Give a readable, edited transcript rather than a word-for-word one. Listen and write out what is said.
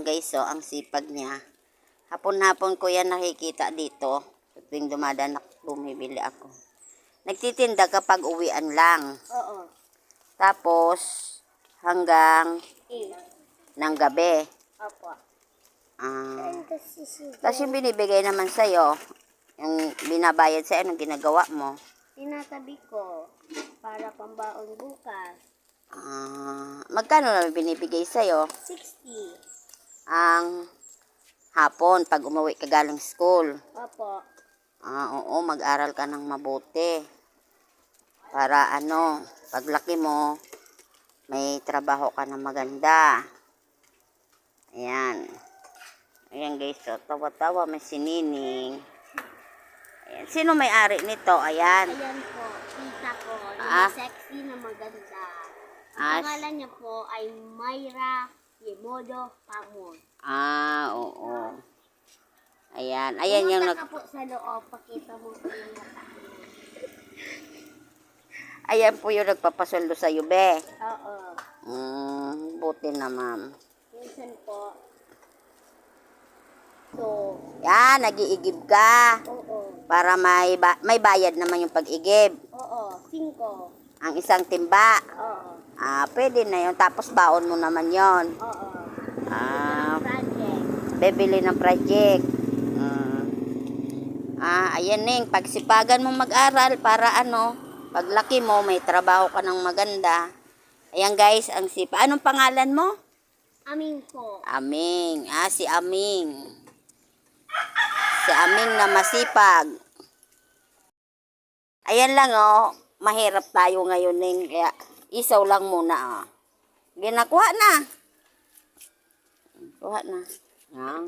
guys, oh, ang sipag niya. Hapon-hapon ko yan nakikita dito. Tuwing dumadaan bumibili ako. Nagtitinda kapag uwian lang. Oo. Tapos, hanggang ng gabi. Opo. Tapos yung binibigay naman sa'yo, yung binabayad sa'yo, anong ginagawa mo? Tinatabi ko para pambaon bukas. Magkano naman binibigay sa'yo? 60. Ang hapon, pag umuwi ka galing school. Opo. Oo, mag-aral ka ng mabuti. Para paglaki mo, may trabaho ka na maganda. Ayan. Ayan guys, so, tawa-tawa, may sinining. Ayan. Sino may-ari nito? Ayan. Ayan po, tita ko, yung sexy na maganda. Ang pangalan niya po ay Mayra Yemodo Pamon. Oo. Ayan. Ayan yung Pumunta ka po sa loob, pakita mo po yung mata. Ayan po yung nagpapasweldo sa be. Oo. Buti na, ma'am. Minsan po. So, yan, nag-iigib ka. oo. Para may bayad naman yung pag-igib. Oo, 5. Ang isang timba. Oo. Pwede na yun. Tapos baon mo naman yon. Oo. Project. Bebili ng project. Ayan Ning, pagsipagan mo mag-aral para paglaki mo, may trabaho ka ng maganda. Ayan guys, ang sipa. Anong pangalan mo? Aming po. Aming. Si Aming. Si Aming na masipag. Ayan lang mahirap tayo ngayon Ning. Kaya isaw lang muna Ginakuha na. Kuha na. Yan.